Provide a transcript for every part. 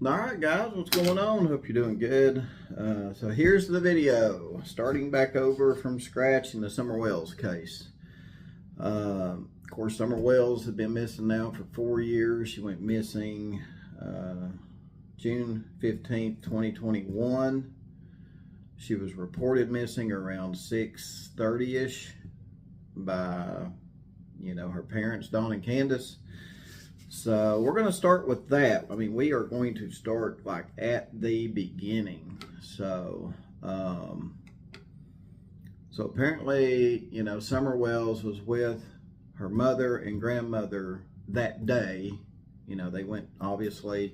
Alright guys, what's going on? Hope you're doing good. So here's the video, starting back over from scratch in the Summer Wells case. Of course, Summer Wells had been missing now for 4 years. She went missing June 15th, 2021. She was reported missing around 6:30ish by, her parents, Dawn and Candace. So we're going to start with that. I mean, we are going to start like at the beginning. So apparently, Summer Wells was with her mother and grandmother that day. They went obviously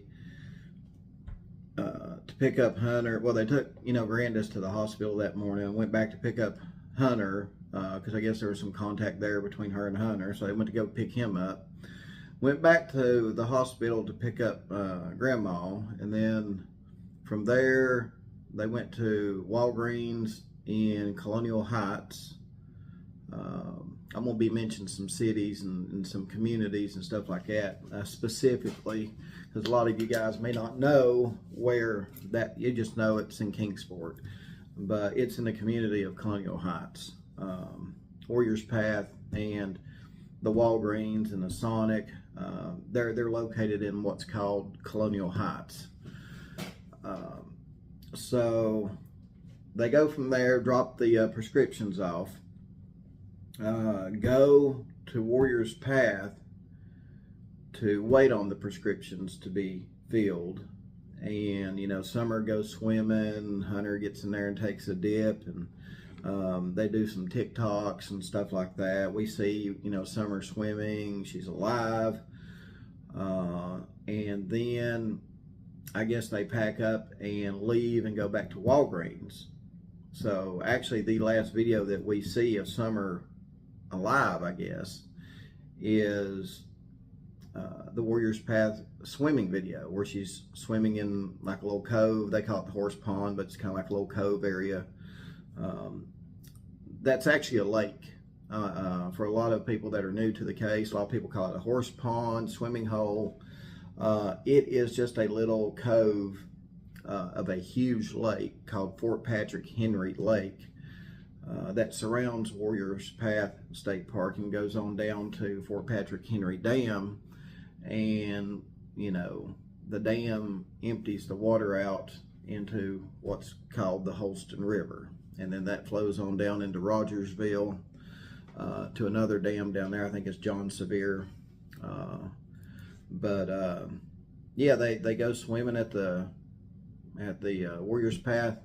to pick up Hunter. Well, they took, Grandis to the hospital that morning and went back to pick up Hunter because I guess there was some contact there between her and Hunter. So they went to go pick him up. Went back to the hospital to pick up Grandma, and then from there they went to Walgreens in Colonial Heights. I'm going to be mentioning some cities and some communities and stuff like that specifically, because a lot of you guys may not know where that, you just know it's in Kingsport, but it's in the community of Colonial Heights. Warriors Path and the Walgreens and the Sonic, they're located in what's called Colonial Heights. So they go from there, drop the prescriptions off, go to Warriors Path to wait on the prescriptions to be filled. And Summer goes swimming, Hunter gets in there and takes a dip, and they do some TikToks and stuff like that. We see, Summer swimming, she's alive. And then I guess they pack up and leave and go back to Walgreens. So actually the last video that we see of Summer alive, I guess, is the Warriors Path swimming video where she's swimming in like a little cove. They call it the horse pond, but it's kind of like a little cove area. That's actually a lake. For a lot of people that are new to the case, a lot of people call it a horse pond, swimming hole. It is just a little cove of a huge lake called Fort Patrick Henry Lake that surrounds Warriors Path State Park and goes on down to Fort Patrick Henry Dam. And, the dam empties the water out into what's called the Holston River. And then that flows on down into Rogersville to another dam down there. I think it's John Sevier. Yeah, they go swimming at the Warriors Path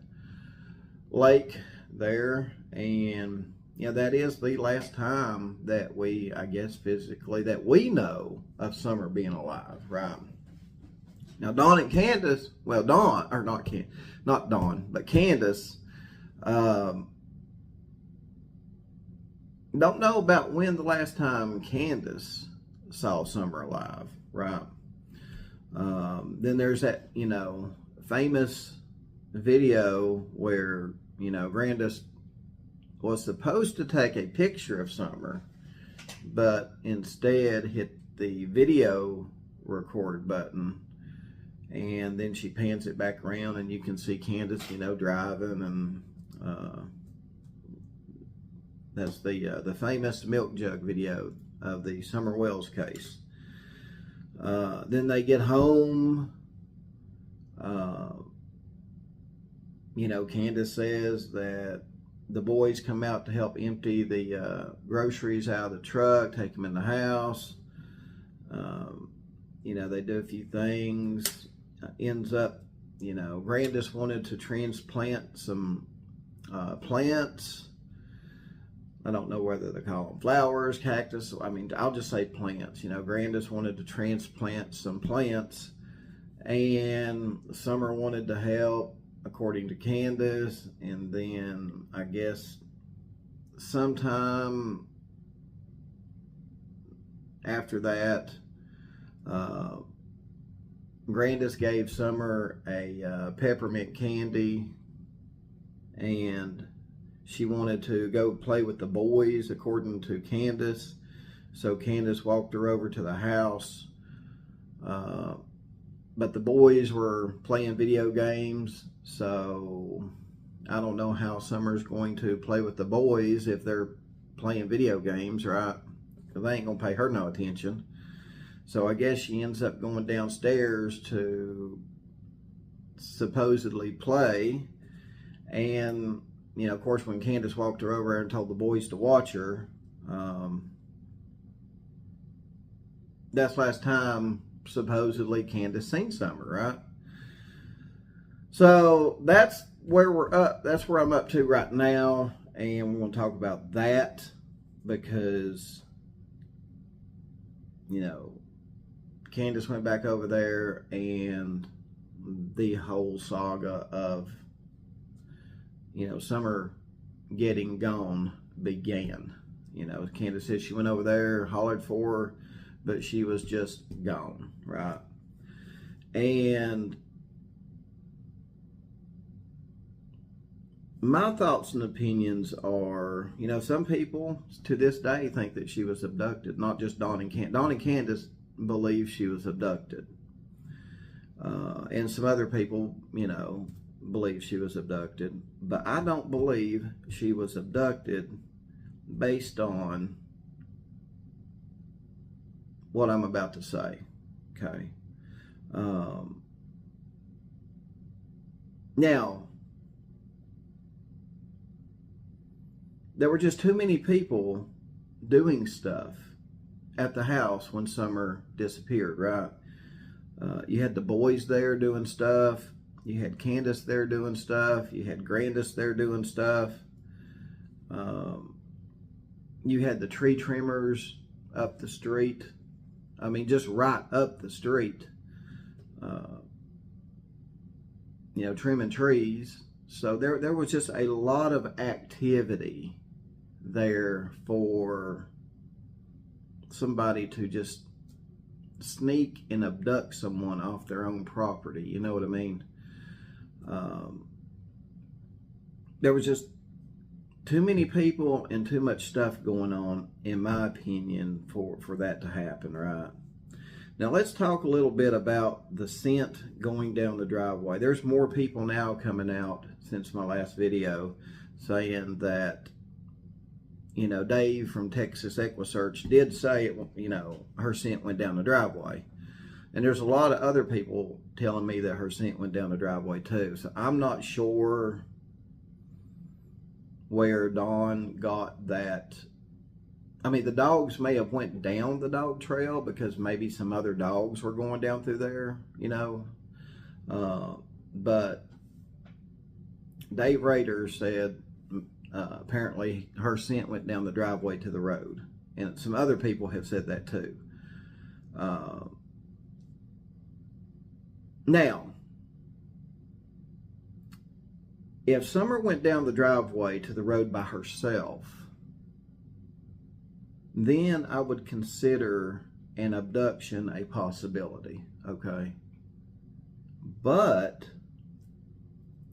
Lake there. And that is the last time that we, I guess physically, that we know of Summer being alive, right? Now Dawn and Candace, well Dawn, or not Dawn, but Candace, don't know about when the last time Candace saw Summer alive, right? Then there's that, famous video where, Grandis was supposed to take a picture of Summer, but instead hit the video record button, and then she pans it back around and you can see Candace, driving, and that's the famous milk jug video of the Summer Wells case. Then they get home. Candace says that the boys come out to help empty the groceries out of the truck, take them in the house. They do a few things. Ends up, Grandis wanted to transplant some plants. I don't know whether they call them flowers, cactus. I mean, I'll just say plants. Grandis wanted to transplant some plants, and Summer wanted to help, according to Candace. And then I guess sometime after that, Grandis gave Summer a peppermint candy, and she wanted to go play with the boys, according to Candace. So Candace walked her over to the house but the boys were playing video games, so I don't know how Summer's going to play with the boys if they're playing video games, right? Because they ain't gonna pay her no attention. So I guess she ends up going downstairs to supposedly play. And, you know, of course, when Candace walked her over and told the boys to watch her, that's last time supposedly Candace seen Summer, right? So that's where we're up. That's where I'm up to right now. And we're going to talk about that because, you know, Candace went back over there and the whole saga of, you know, Summer getting gone began. You know, Candace said she went over there, hollered for her, but she was just gone, right? And my thoughts and opinions are, you know, some people to this day think that she was abducted, not just Dawn and Candace. Dawn and Candace believe she was abducted. And some other people, you know, believe she was abducted. But I don't believe she was abducted based on what I'm about to say, okay? Now, there were just too many people doing stuff at the house when Summer disappeared, right? You had the boys there doing stuff. You had Candace there doing stuff. You had Grandis there doing stuff. You had the tree trimmers up the street. I mean, just right up the street. You know, trimming trees. So there was just a lot of activity there for somebody to just sneak and abduct someone off their own property. You know what I mean? There was just too many people and too much stuff going on, in my opinion, for that to happen, right? Now let's talk a little bit about the scent going down the driveway. There's more people now coming out since my last video saying that, you know, Dave from Texas EquiSearch did say, you know, her scent went down the driveway. And there's a lot of other people telling me that her scent went down the driveway too. So I'm not sure where Dawn got that. I mean, the dogs may have went down the dog trail because maybe some other dogs were going down through there, you know. But Dave Rader said apparently her scent went down the driveway to the road. And some other people have said that too. Now, if Summer went down the driveway to the road by herself, then I would consider an abduction a possibility, okay? But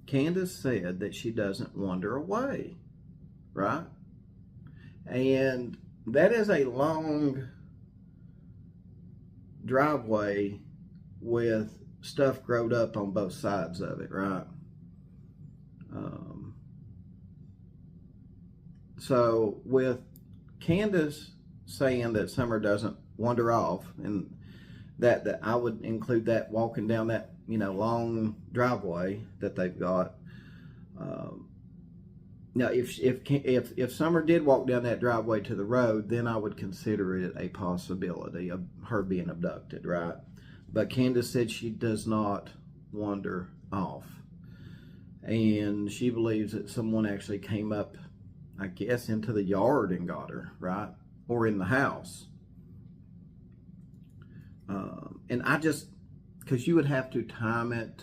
Candace said that she doesn't wander away, right? And that is a long driveway with stuff growed up on both sides of it, right? So with Candace saying that Summer doesn't wander off, and that I would include that walking down that, you know, long driveway that they've got. Now, if Summer did walk down that driveway to the road, then I would consider it a possibility of her being abducted, right? But Candace said she does not wander off, and she believes that someone actually came up, I guess, into the yard and got her, right? Or in the house. And I just, because you would have to time it.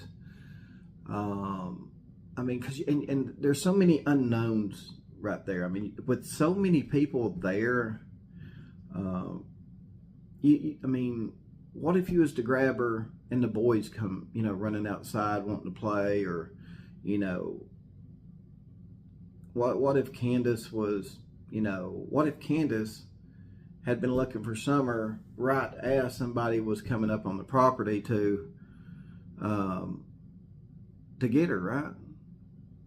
I mean, because, and there's so many unknowns right there. I mean, with so many people there, I mean, what if you was to grab her and the boys come, you know, running outside wanting to play, or, you know, what if Candace was, you know, what if Candace had been looking for Summer right as somebody was coming up on the property to to get her, right?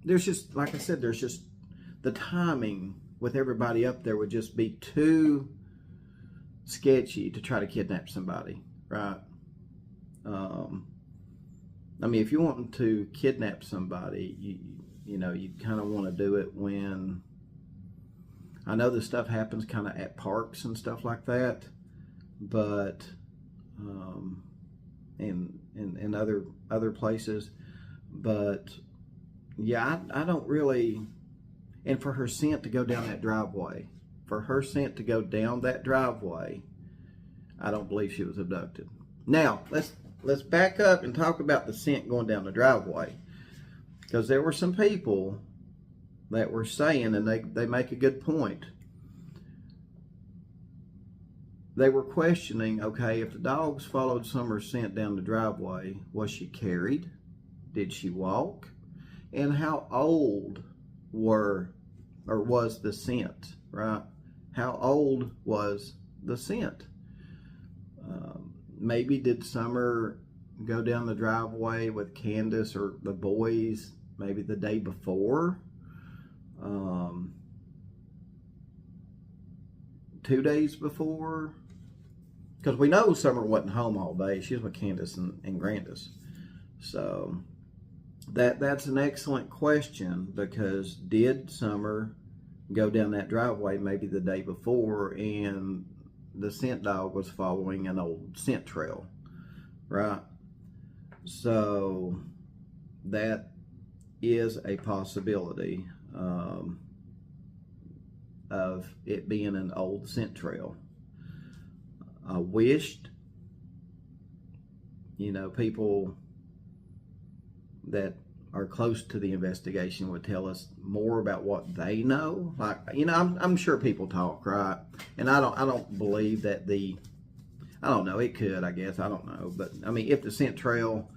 There's just, like I said, there's just the timing with everybody up there would just be too sketchy to try to kidnap somebody, right? I mean, if you want to kidnap somebody, you know, you kind of want to do it when, I know this stuff happens kind of at parks and stuff like that, but in other places, but yeah, I don't really. And for her scent to go down that driveway, I don't believe she was abducted. Now let's back up and talk about the scent going down the driveway, because there were some people that were saying, and they make a good point. They were questioning, okay, if the dogs followed Summer's scent down the driveway, was she carried? Did she walk? And how old was the scent, right? How old was the scent? Maybe did Summer go down the driveway with Candace or the boys maybe the day before? 2 days before? Because we know Summer wasn't home all day. She was with Candace and Grandis. So that's an excellent question, because did Summer go down that driveway maybe the day before and the scent dog was following an old scent trail, right? So that is a possibility of it being an old scent trail. I wished, you know, people that are close to the investigation would tell us more about what they know. Like, you know, I'm sure people talk, right? And I don't believe that I don't know, it could, I guess, I don't know. But I mean, if the scent trail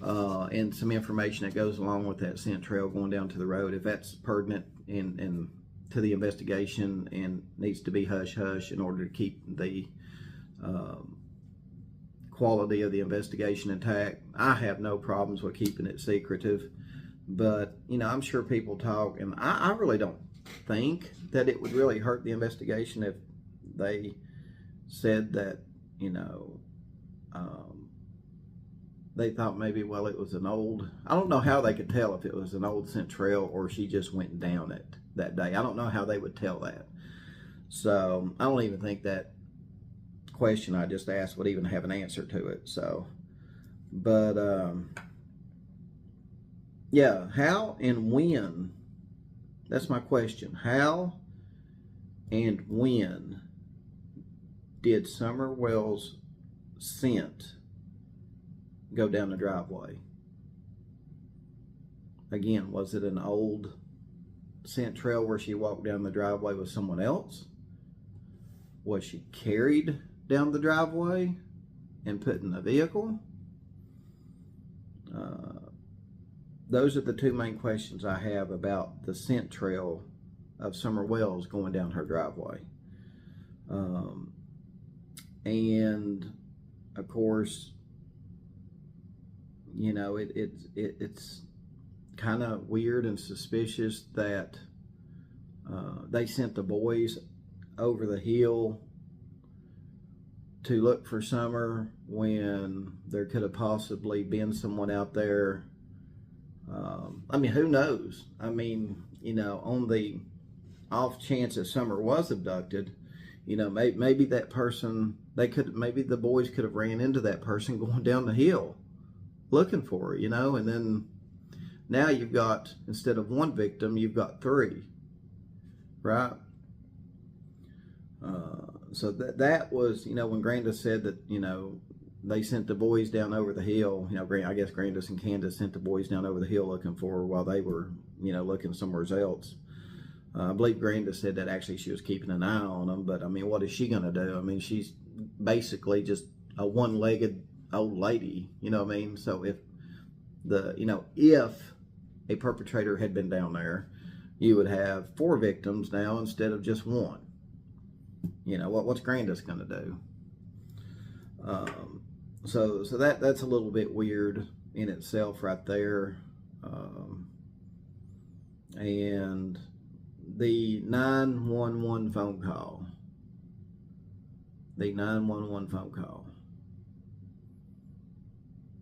and some information that goes along with that scent trail going down to the road, if that's pertinent and to the investigation and needs to be hush-hush in order to keep the quality of the investigation intact, I have no problems with keeping it secretive. But, you know, I'm sure people talk, and I really don't think that it would really hurt the investigation if they said that, you know, they thought maybe, well, it was an old, I don't know how they could tell if it was an old scent trail or she just went down it that day. I don't know how they would tell that. So I don't even think that question I just asked would even have an answer to it. So, but yeah, how and when, that's my question. How and when did Summer Wells' scent go down the driveway? Again, was it an old scent trail where she walked down the driveway with someone else? Was she carried down the driveway and put in a vehicle? Those are the two main questions I have about the scent trail of Summer Wells going down her driveway. And of course, you know, it's kind of weird and suspicious that they sent the boys over the hill to look for Summer when there could have possibly been someone out there. I mean, who knows? I mean, you know, on the off chance that Summer was abducted, you know, maybe that person, maybe the boys could have ran into that person going down the hill looking for her, you know, and then now you've got, instead of one victim, you've got three, right? So that was, you know, when Grandis said that, you know, they sent the boys down over the hill, you know, I guess Grandis and Candace sent the boys down over the hill looking for her while they were, you know, looking somewhere else. I believe Grandis said that actually she was keeping an eye on them, but I mean, what is she going to do? I mean, she's basically just a one-legged old lady, you know what I mean? So if a perpetrator had been down there, you would have 4 victims now instead of just one. You know, what's Grandis going to do? So that's a little bit weird. in itself right there. And the 911 phone call. The 911 phone call.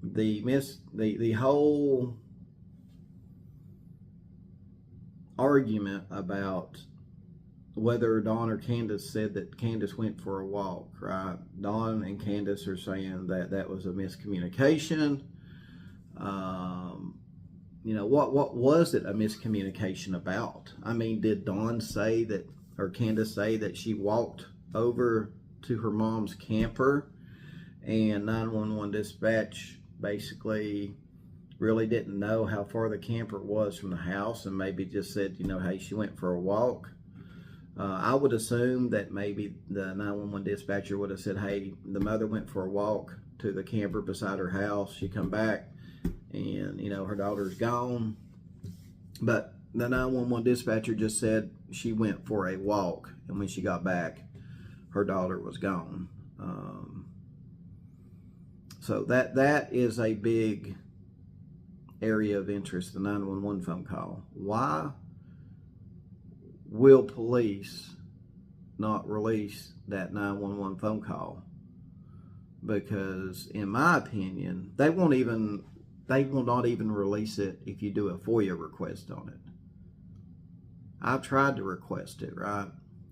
The whole argument about whether Dawn or Candace said that Candace went for a walk, right? Dawn and Candace are saying that that was a miscommunication. What was it a miscommunication about? I mean, did Dawn say that, or Candace say that she walked over to her mom's camper and 911 dispatch basically really didn't know how far the camper was from the house and maybe just said, hey, she went for a walk? I would assume that maybe the 911 dispatcher would have said, hey, the mother went for a walk to the camper beside her house. She come back and, her daughter's gone. But the 911 dispatcher just said she went for a walk. And when she got back, her daughter was gone. So that is a big area of interest, the 911 phone call. Why will police not release that 911 phone call? Because in my opinion, they will not even release it if you do a FOIA request on it. I've tried to request it, right?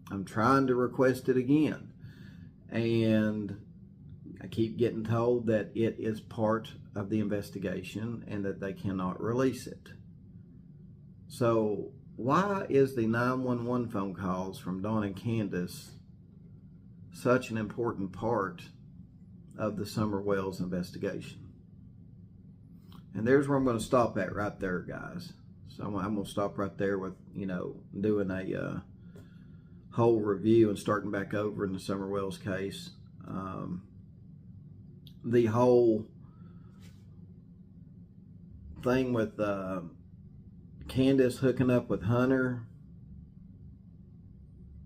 I'm trying to request it again. And I keep getting told that it is part of the investigation and that they cannot release it. So why is the 911 phone calls from Dawn and Candace such an important part of the Summer Wells investigation? And there's where I'm going to stop at right there, guys. So I'm going to stop right there with, doing a whole review and starting back over in the Summer Wells case. The whole thing with Candace hooking up with Hunter,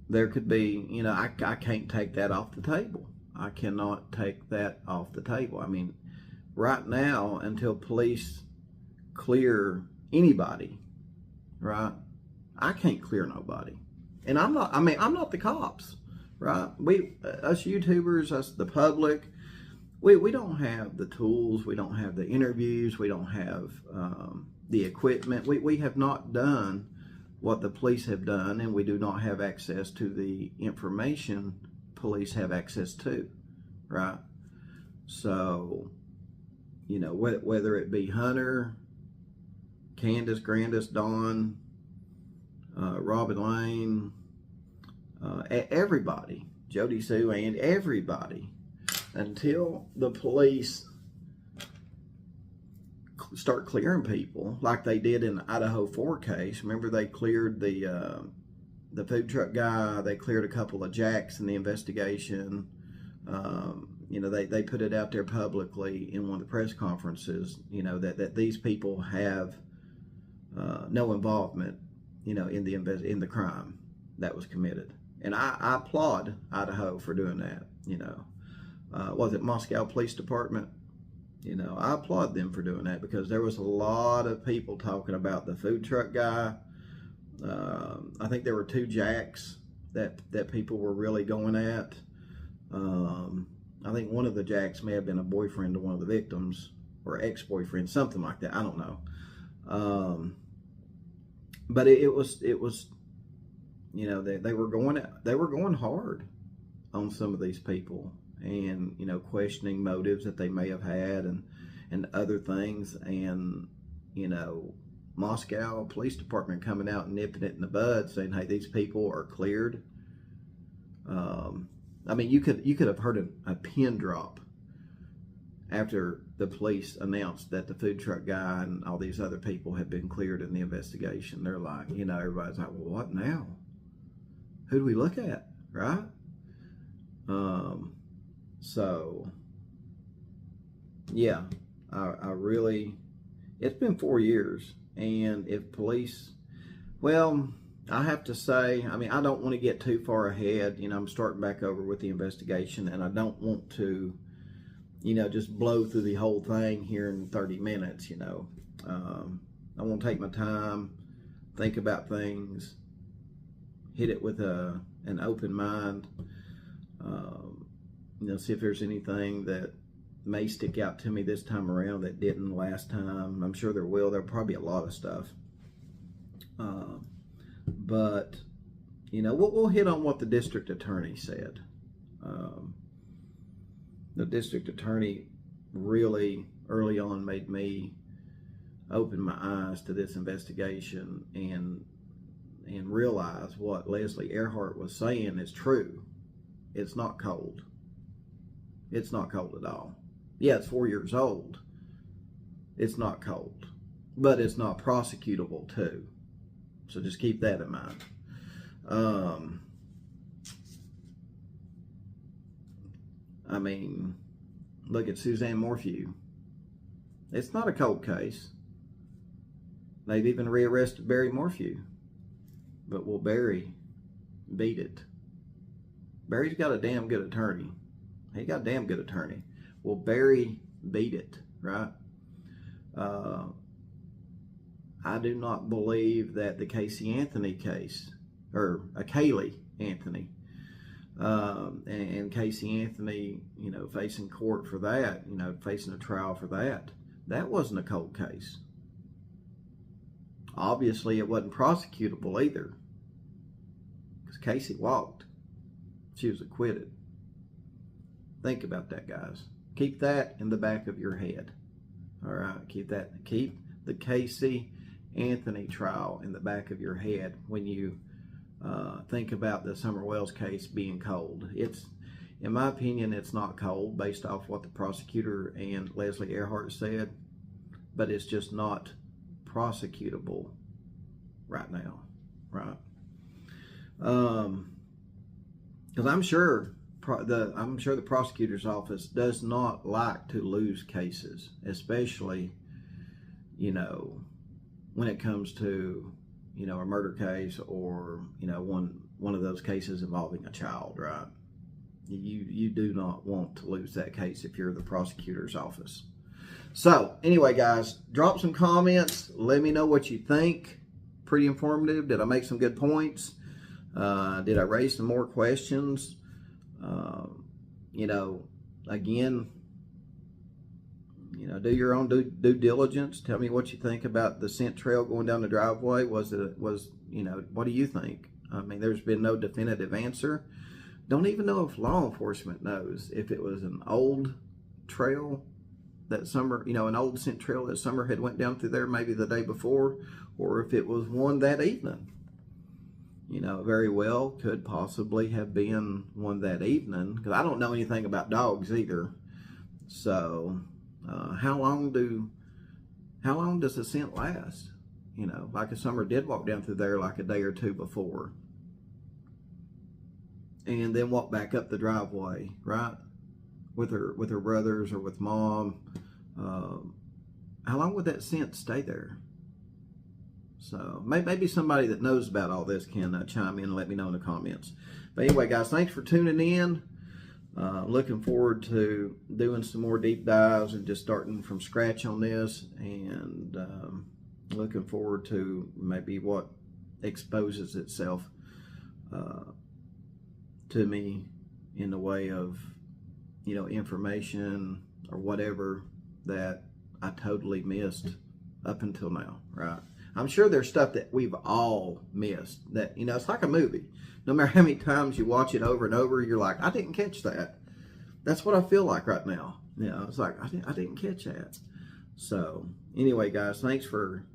there could be, I can't take that off the table. I cannot take that off the table. I mean, right now, until police clear anybody, right? I can't clear nobody. And I'm not the cops, right? Us YouTubers, us the public, we don't have the tools, we don't have the interviews, we don't have the equipment. We have not done what the police have done, and we do not have access to the information police have access to, right? So, whether it be Hunter, Candace, Grandis, Dawn, Robin Lane, everybody, Jody Sue, and everybody, until the police start clearing people like they did in the Idaho 4 case. Remember, they cleared the food truck guy. They cleared a couple of jacks in the investigation. They put it out there publicly in one of the press conferences, that these people have no involvement, in the crime that was committed. And I applaud Idaho for doing that. Was it Moscow Police Department? I applaud them for doing that, because there was a lot of people talking about the food truck guy. I think there were 2 jacks that people were really going at. I think one of the jacks may have been a boyfriend to one of the victims, or ex-boyfriend, something like that. I don't know. But it was they were going hard on some of these people, and questioning motives that they may have had, and other things, and Moscow Police Department coming out and nipping it in the bud, saying, hey, these people are cleared. You could have heard a pin drop after the police announced that the food truck guy and all these other people had been cleared in the investigation. They're like, everybody's like, well, what now? Who do we look at, right? So, yeah, I really, it's been 4 years, and if police, well, I have to say, I don't want to get too far ahead. I'm starting back over with the investigation, and I don't want to, just blow through the whole thing here in 30 minutes. I want to take my time, think about things, hit it with an open mind. See if there's anything that may stick out to me this time around that didn't last time. I'm sure there will. There'll probably be a lot of stuff. But we'll hit on what the district attorney said. The district attorney really early on made me open my eyes to this investigation and realize what Leslie Earhart was saying is true. It's not cold. It's not cold at all. Yeah, it's 4 years old. It's not cold, but it's not prosecutable too. So just keep that in mind. Look at Suzanne Morphew. It's not a cold case. They've even rearrested Barry Morphew. But will Barry beat it? Barry's got a damn good attorney. He got a damn good attorney. Will Barry beat it, right? I do not believe that the Casey Anthony case, or a Kaylee Anthony, and Casey Anthony, facing court for that, facing a trial for that wasn't a cold case. Obviously, it wasn't prosecutable either, because Casey walked. She was acquitted. Think about that, guys. Keep that in the back of your head. All right, keep the Casey Anthony trial in the back of your head when you think about the Summer Wells case being cold. In my opinion, it's not cold based off what the prosecutor and Leslie Earhart said, but it's just not prosecutable right now, right? Because I'm sure the prosecutor's office does not like to lose cases, especially when it comes to a murder case or one of those cases involving a child, right? You do not want to lose that case if you're the prosecutor's office. So anyway, guys, drop some comments. Let me know what you think. Pretty informative. Did I make some good points? Did I raise some more questions? Again, do your own due diligence. Tell me what you think about the scent trail going down the driveway. What do you think? There's been no definitive answer. Don't even know if law enforcement knows if it was an old trail that Summer, an old scent trail that Summer had went down through there maybe the day before, or if it was one that evening. Very well could possibly have been one that evening, because I don't know anything about dogs either. So how long does the scent last? Like if Summer did walk down through there like a day or two before and then walk back up the driveway, right, with her brothers or with mom, how long would that scent stay there? So maybe somebody that knows about all this can chime in and let me know in the comments. But anyway, guys, thanks for tuning in. Looking forward to doing some more deep dives and just starting from scratch on this, and looking forward to maybe what exposes itself to me in the way of information or whatever that I totally missed up until now, right? I'm sure there's stuff that we've all missed that, it's like a movie. No matter how many times you watch it over and over, you're like, I didn't catch that. That's what I feel like right now. It's like, I didn't catch that. So anyway, guys, thanks for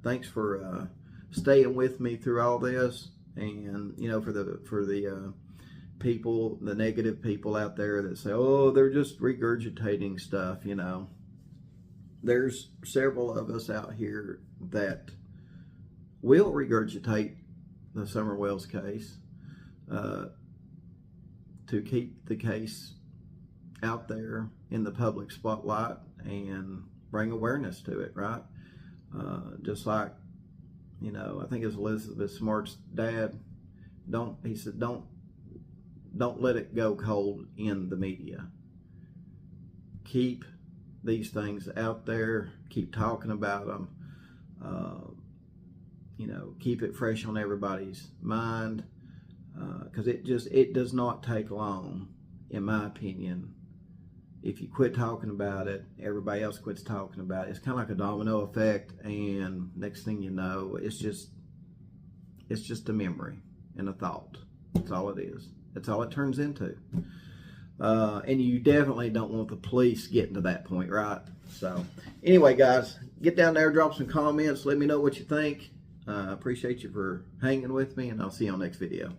staying with me through all this. And, for the people, the negative people out there that say, oh, they're just regurgitating stuff, There's several of us out here that will regurgitate the Summer Wells case to keep the case out there in the public spotlight and bring awareness to it, right? Just like, I think it's Elizabeth Smart's dad. He said, don't let it go cold in the media. Keep these things out there. Keep talking about them. You know, keep it fresh on everybody's mind, because it does not take long, in my opinion. If you quit talking about it, everybody else quits talking about it. It's kind of like a domino effect, and next thing you know, it's just a memory and a thought. That's all it is. That's all it turns into. And you definitely don't want the police getting to that point, right? So anyway, guys, get down there, drop some comments, let me know what you think. I appreciate you for hanging with me, and I'll see you on the next video.